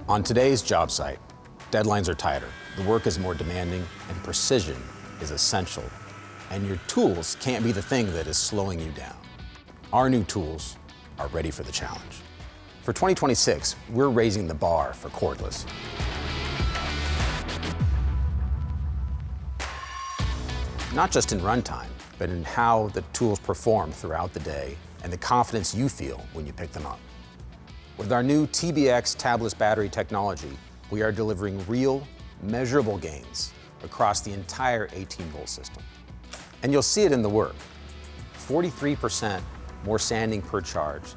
On today's job site, deadlines are tighter, the work is more demanding, and precision is essential. And your tools can't be the thing that is slowing you down. Our new tools are ready for the challenge. For 2026, we're raising the bar for cordless. Not just in runtime, but in how the tools perform throughout the day and the confidence you feel when you pick them up. With our new TBX tabless battery technology, we are delivering real, measurable gains across the entire 18-volt system. And you'll see it in the work. 43% more sanding per charge,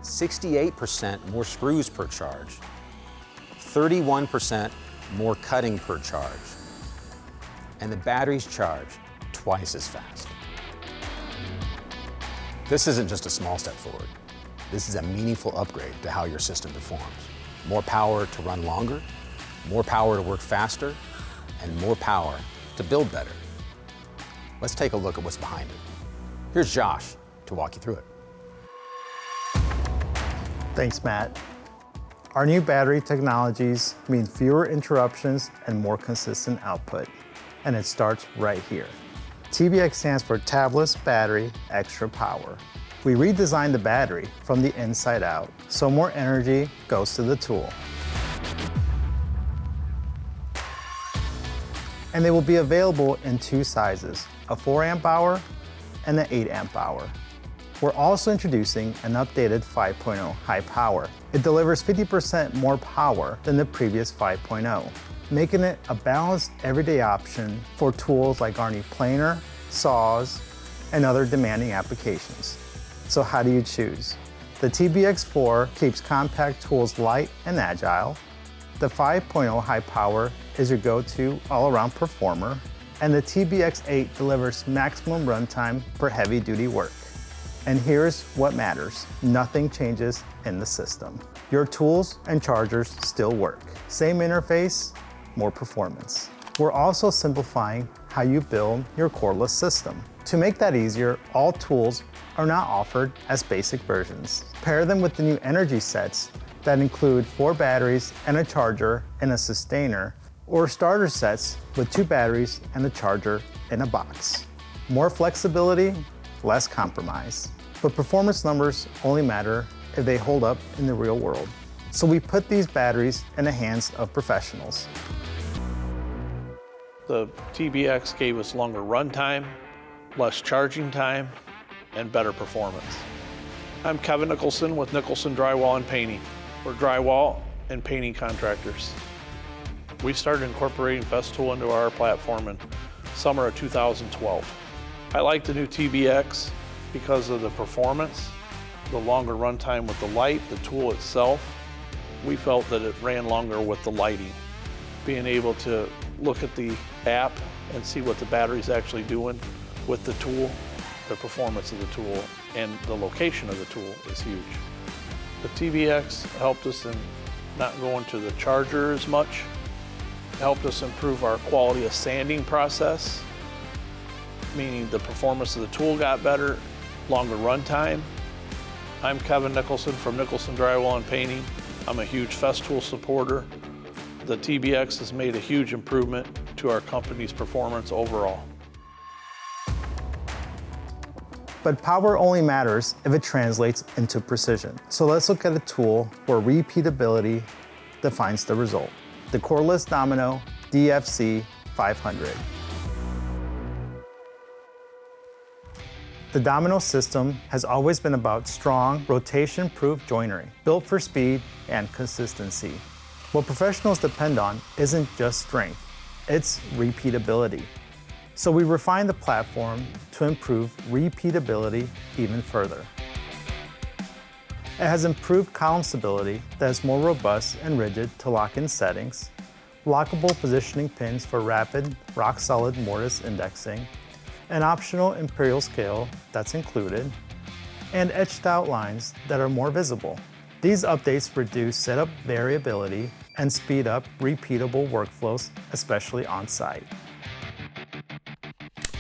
68% more screws per charge, 31% more cutting per charge, and the batteries charge twice as fast. This isn't just a small step forward. This is a meaningful upgrade to how your system performs. More power to run longer, more power to work faster, and more power to build better. Let's take a look at what's behind it. Here's Josh to walk you through it. Thanks, Matt. Our new battery technologies mean fewer interruptions and more consistent output. And it starts right here. TBX stands for Tabless Battery Extra Power. We redesigned the battery from the inside out, so more energy goes to the tool. And they will be available in two sizes, a 4 amp hour and an 8 amp hour. We're also introducing an updated 5.0 high power. It delivers 50% more power than the previous 5.0, making it a balanced everyday option for tools like Arnie planer, saws, and other demanding applications. So how do you choose? The TBX4 keeps compact tools light and agile. The 5.0 high power is your go-to all-around performer. And the TBX8 delivers maximum runtime for heavy-duty work. And here's what matters. Nothing changes in the system. Your tools and chargers still work. Same interface, more performance. We're also simplifying how you build your cordless system. To make that easier, all tools are now offered as basic versions. Pair them with the new energy sets that include 4 batteries and a charger and a sustainer, or starter sets with 2 batteries and a charger in a box. More flexibility, less compromise. But performance numbers only matter if they hold up in the real world. So we put these batteries in the hands of professionals. The TBX gave us longer runtime, less charging time, and better performance. I'm Kevin Nicholson with Nicholson Drywall and Painting. We're drywall and painting contractors. We started incorporating Festool into our platform in summer of 2012. I like the new TBX because of the performance, the longer runtime with the light, the tool itself. We felt that it ran longer with the lighting. Being able to look at the app and see what the battery's actually doing with the tool, the performance of the tool, and the location of the tool is huge. The TBX helped us in not going to the charger as much, helped us improve our quality of sanding process, meaning the performance of the tool got better, longer runtime. I'm Kevin Nicholson from Nicholson Drywall and Painting. I'm a huge Festool supporter. The TBX has made a huge improvement to our company's performance overall. But power only matters if it translates into precision. So let's look at a tool where repeatability defines the result. The Cordless Domino DFC 500. The Domino system has always been about strong, rotation-proof joinery, built for speed and consistency. What professionals depend on isn't just strength, it's repeatability. So we refined the platform to improve repeatability even further. It has improved column stability that is more robust and rigid to lock in settings, lockable positioning pins for rapid, rock-solid mortise indexing, an optional imperial scale that's included, and etched out lines that are more visible. These updates reduce setup variability and speed up repeatable workflows, especially on-site.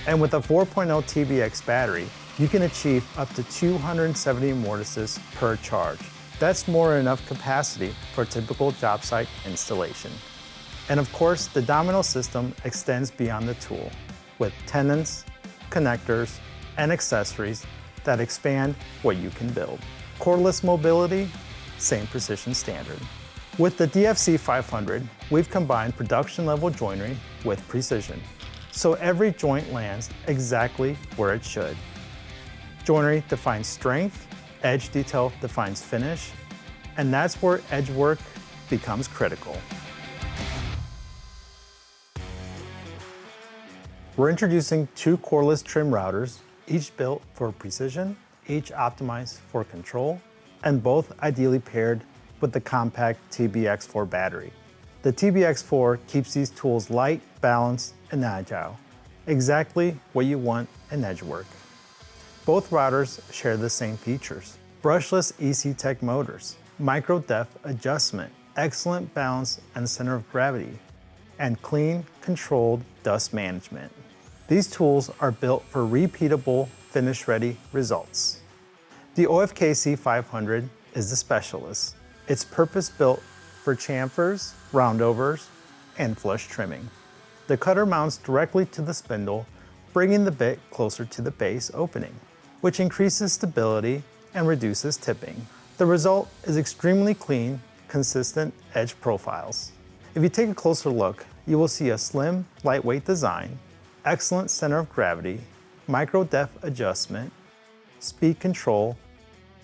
And with a 4.0 TBX battery, you can achieve up to 270 mortises per charge, That's more than enough capacity for a typical job site installation. And of course, the Domino system extends beyond the tool with tenons, connectors, and accessories that expand what you can build. Cordless mobility, same precision standard. With the DFC 500, we've combined production level joinery with precision, so every joint lands exactly where it should. Joinery defines strength, edge detail defines finish, and that's where edge work becomes critical. We're introducing 2 cordless trim routers, each built for precision, each optimized for control, and both ideally paired with the compact TBX4 battery. The TBX4 keeps these tools light, balanced, and agile, exactly what you want in edge work. Both routers share the same features: brushless EC Tech motors, micro depth adjustment, excellent balance and center of gravity, and clean, controlled dust management. These tools are built for repeatable, finish-ready results. The OFKC 500 is the specialist. It's purpose-built for chamfers, roundovers, and flush trimming. The cutter mounts directly to the spindle, bringing the bit closer to the base opening, which increases stability and reduces tipping. The result is extremely clean, consistent edge profiles. If you take a closer look, you will see a slim, lightweight design, excellent center of gravity, micro depth adjustment, speed control,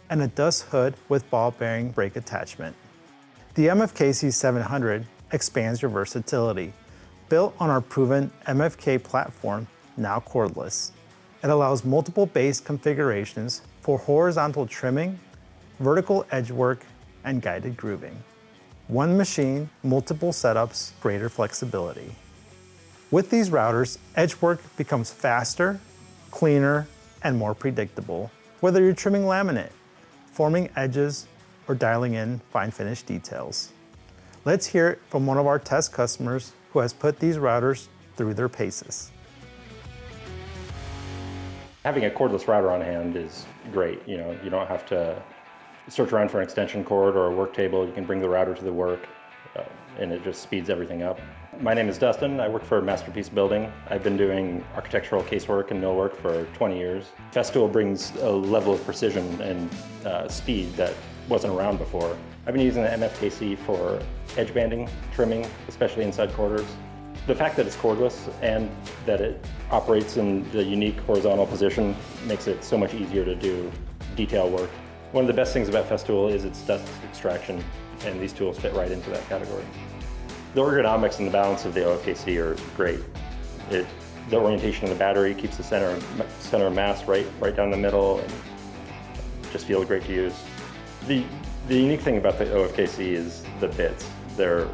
and a dust hood with ball bearing brake attachment. The MFKC 700 expands your versatility. Built on our proven MFK platform, now cordless, it allows multiple base configurations for horizontal trimming, vertical edge work, and guided grooving. One machine, multiple setups, greater flexibility. With these routers, edge work becomes faster, cleaner, and more predictable, whether you're trimming laminate, forming edges, or dialing in fine finish details. Let's hear it from one of our test customers who has put these routers through their paces. Having a cordless router on hand is great. You don't have to search around for an extension cord or a work table. You can bring the router to the work, and it just speeds everything up. My name is Dustin. I work for Masterpiece Building. I've been doing architectural casework and millwork for 20 years. Festool brings a level of precision and speed that wasn't around before. I've been using the MFKC for edge banding, trimming, especially inside quarters. The fact that it's cordless and that it operates in the unique horizontal position makes it so much easier to do detail work. One of the best things about Festool is its dust extraction, and these tools fit right into that category. The ergonomics and the balance of the OFKC are great. The orientation of the battery keeps the center of mass right down the middle, and just feels great to use. The unique thing about the OFKC is the bits. They're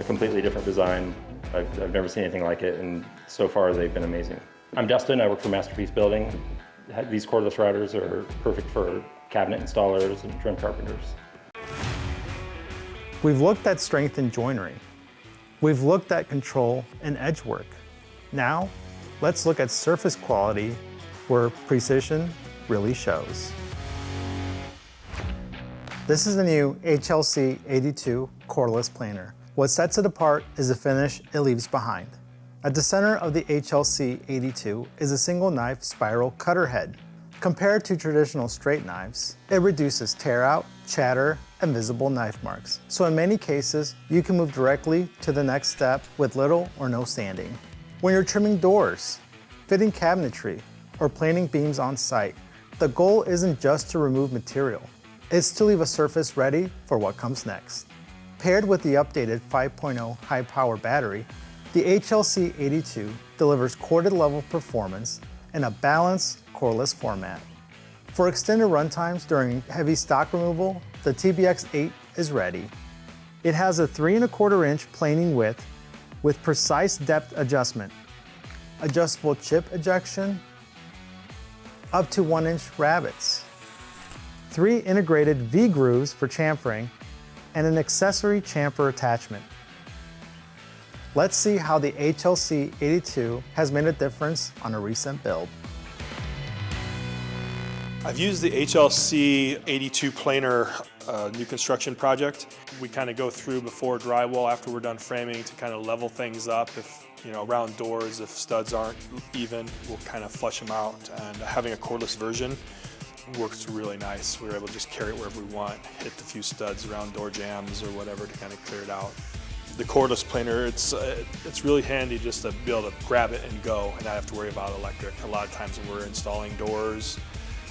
a completely different design. I've never seen anything like it, and so far they've been amazing. I'm Dustin. I work for Masterpiece Building. These cordless routers are perfect for cabinet installers and trim carpenters. We've looked at strength in joinery. We've looked at control and edge work. Now, let's look at surface quality where precision really shows. This is the new HLC 82 cordless planer. What sets it apart is the finish it leaves behind. At the center of the HLC 82 is a single knife spiral cutter head. Compared to traditional straight knives, it reduces tear out, chatter, and visible knife marks. So in many cases, you can move directly to the next step with little or no sanding. When you're trimming doors, fitting cabinetry, or planing beams on site, the goal isn't just to remove material. It's to leave a surface ready for what comes next. Paired with the updated 5.0 high-power battery, the HLC 82 delivers corded-level performance in a balanced, cordless format. For extended runtimes during heavy stock removal, the TBX 8 is ready. It has a 3¼ inch planing width with precise depth adjustment, adjustable chip ejection, up to 1-inch rabbets, 3 integrated V-grooves for chamfering, and an accessory chamfer attachment. Let's see how the HLC 82 has made a difference on a recent build. I've used the HLC 82 planer a new construction project. We kind of go through before drywall, after we're done framing, to kind of level things up. If, around doors, if studs aren't even, we'll kind of flush them out. And having a cordless version works really nice. We're able to just carry it wherever we want, hit the few studs around door jambs or whatever to kind of clear it out. The cordless planer, it's really handy just to be able to grab it and go and not have to worry about electric. A lot of times when we're installing doors,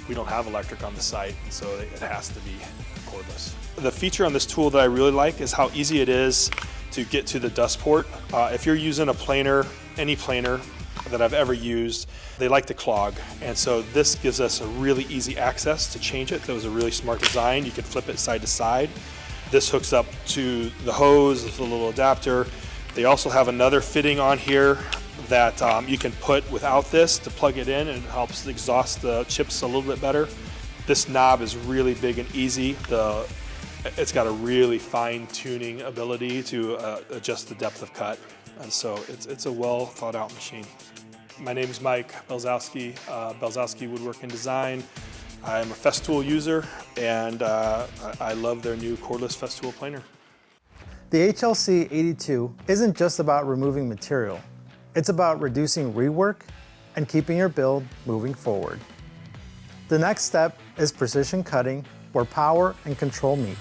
we don't have electric on the site, and so it has to be cordless. The feature on this tool that I really like is how easy it is to get to the dust port. If you're using a planer, any planer that I've ever used, they like to clog, and so this gives us a really easy access to change it. That was a really smart design. You can flip it side to side. This hooks up to the hose with a little adapter. They also have another fitting on here that you can put without this to plug it in, and it helps exhaust the chips a little bit better. This knob is really big and easy. It's got a really fine tuning ability to adjust the depth of cut, and so it's a well thought out machine. My name is Mike Belzowski, Belzowski Woodworking Design. I'm a Festool user, and I love their new cordless Festool planer. The HLC 82 isn't just about removing material. It's about reducing rework and keeping your build moving forward. The next step is precision cutting, where power and control meet.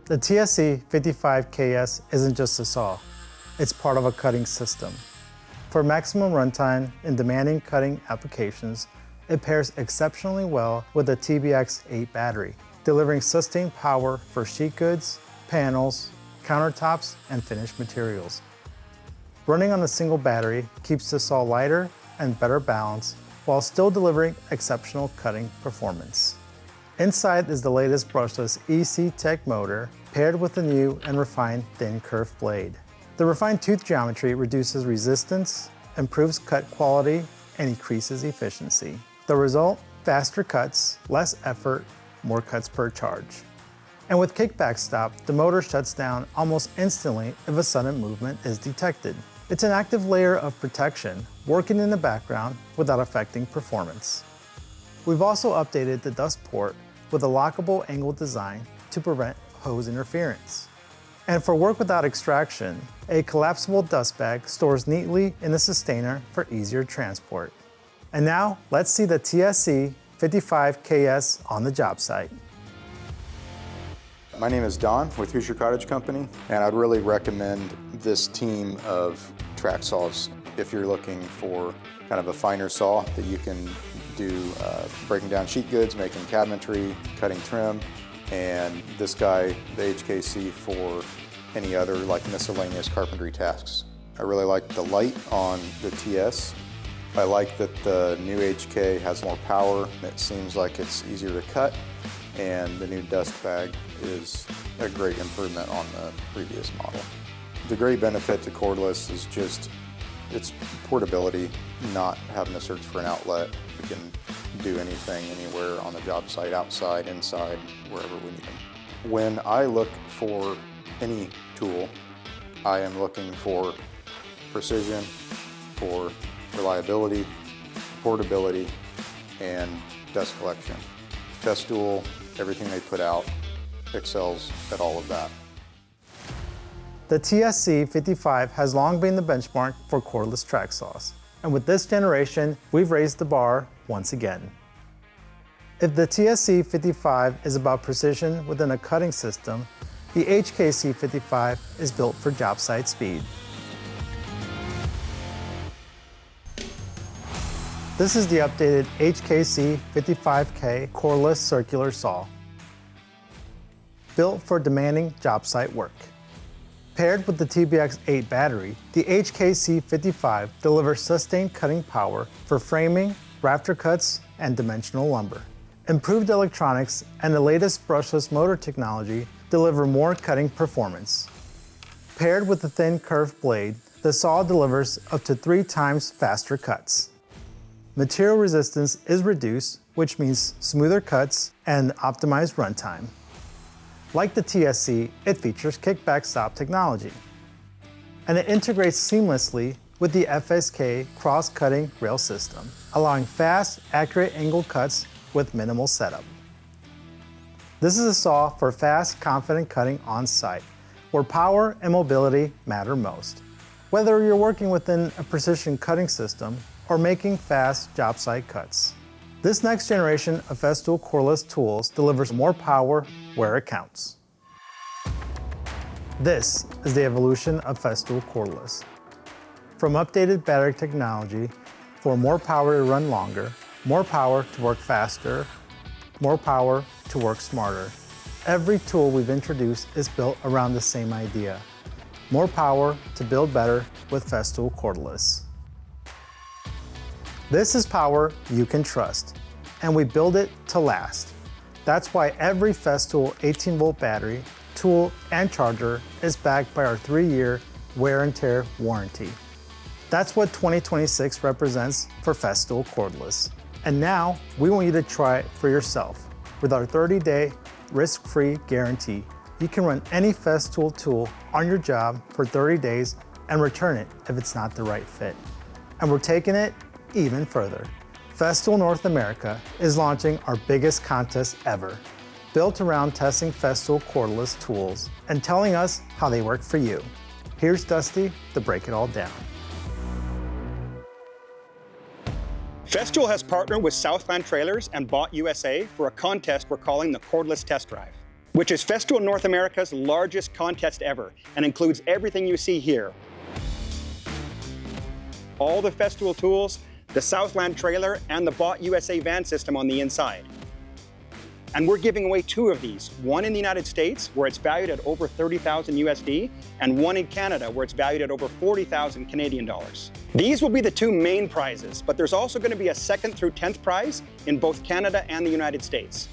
The TSC 55KS isn't just a saw. It's part of a cutting system. For maximum runtime in demanding cutting applications, it pairs exceptionally well with a TBX 8 battery, delivering sustained power for sheet goods, panels, countertops, and finished materials. Running on a single battery keeps the saw lighter and better balanced while still delivering exceptional cutting performance. Inside is the latest brushless EC Tech motor paired with the new and refined thin curved blade. The refined tooth geometry reduces resistance, improves cut quality, and increases efficiency. The result? Faster cuts, less effort, more cuts per charge. And with kickback stop, the motor shuts down almost instantly if a sudden movement is detected. It's an active layer of protection, working in the background without affecting performance. We've also updated the dust port with a lockable angle design to prevent hose interference. And for work without extraction, a collapsible dust bag stores neatly in the sustainer for easier transport. And now, let's see the TSC 55KS on the job site. My name is Don with Hoosier Cottage Company, and I'd really recommend this team of track saws if you're looking for kind of a finer saw that you can do breaking down sheet goods, making cabinetry, cutting trim, and this guy, the HKC, for any other like miscellaneous carpentry tasks. I really like the light on the TS. I like that the new HK has more power. It seems like it's easier to cut, and the new dust bag is a great improvement on the previous model. The great benefit to cordless is just its portability, not having to search for an outlet. We can do anything, anywhere on the job site, outside, inside, wherever we need them. When I look for any tool, I am looking for precision, for reliability, portability, and dust collection. Festool, everything they put out, excels at all of that. The TSC 55 has long been the benchmark for cordless track saws. And with this generation, we've raised the bar once again. If the TSC 55 is about precision within a cutting system, the HKC 55 is built for job site speed. This is the updated HKC 55K cordless circular saw, built for demanding job site work. Paired with the TBX 8 battery, the HKC 55 delivers sustained cutting power for framing, rafter cuts, and dimensional lumber. Improved electronics and the latest brushless motor technology deliver more cutting performance. Paired with the thin curved blade, the saw delivers up to 3 times faster cuts. Material resistance is reduced, which means smoother cuts and optimized runtime. Like the TSC, it features kickback stop technology. And it integrates seamlessly with the FSK cross-cutting rail system, allowing fast, accurate angle cuts with minimal setup. This is a saw for fast, confident cutting on site, where power and mobility matter most. Whether you're working within a precision cutting system or making fast job site cuts. This next generation of Festool Cordless tools delivers more power where it counts. This is the evolution of Festool Cordless. From updated battery technology for more power to run longer, more power to work faster, more power to work smarter. Every tool we've introduced is built around the same idea. More power to build better with Festool Cordless. This is power you can trust, and we build it to last. That's why every Festool 18-volt battery, tool, and charger is backed by our 3-year wear and tear warranty. That's what 2026 represents for Festool Cordless. And now, we want you to try it for yourself. With our 30-day risk-free guarantee, you can run any Festool tool on your job for 30 days and return it if it's not the right fit. And we're taking it even further. Festool North America is launching our biggest contest ever, built around testing Festool Cordless tools and telling us how they work for you. Here's Dusty to break it all down. Festool has partnered with Southland Trailers and Bought USA for a contest we're calling the Cordless Test Drive, which is Festool North America's largest contest ever and includes everything you see here. All the Festool tools, the Southland trailer, and the Bought USA van system on the inside. And we're giving away 2 of these, one in the United States, where it's valued at over 30,000 USD, and one in Canada, where it's valued at over 40,000 Canadian dollars. These will be the 2 main prizes, but there's also going to be a 2nd through 10th prize in both Canada and the United States.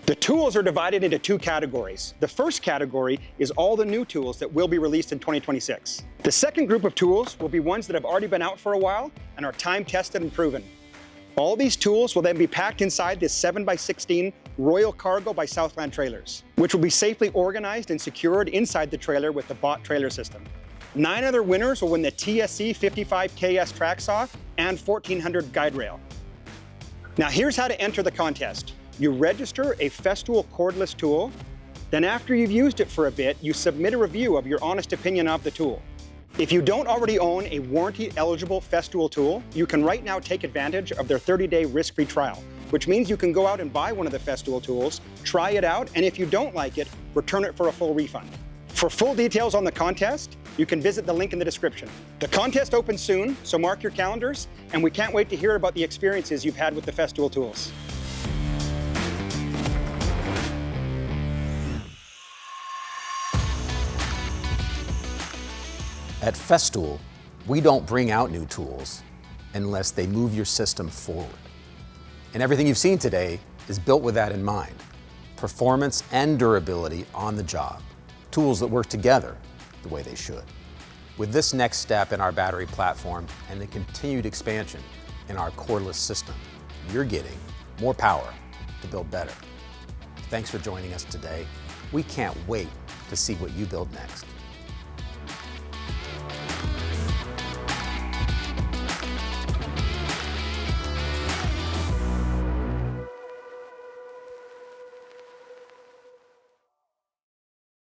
The tools are divided into 2 categories. The first category is all the new tools that will be released in 2026. The second group of tools will be ones that have already been out for a while and are time tested and proven. All these tools will then be packed inside this 7x16 Royal Cargo by Southland Trailers, which will be safely organized and secured inside the trailer with the Bought trailer system. 9 other winners will win the TSE 55 KS Track Saw and 1400 guide rail. Now here's how to enter the contest. You register a Festool Cordless tool, then after you've used it for a bit, you submit a review of your honest opinion of the tool. If you don't already own a warranty-eligible Festool tool, you can right now take advantage of their 30-day risk-free trial, which means you can go out and buy one of the Festool tools, try it out, and if you don't like it, return it for a full refund. For full details on the contest, you can visit the link in the description. The contest opens soon, so mark your calendars, and we can't wait to hear about the experiences you've had with the Festool tools. At Festool, we don't bring out new tools unless they move your system forward. And everything you've seen today is built with that in mind. Performance and durability on the job. Tools that work together the way they should. With this next step in our battery platform and the continued expansion in our cordless system, you're getting more power to build better. Thanks for joining us today. We can't wait to see what you build next.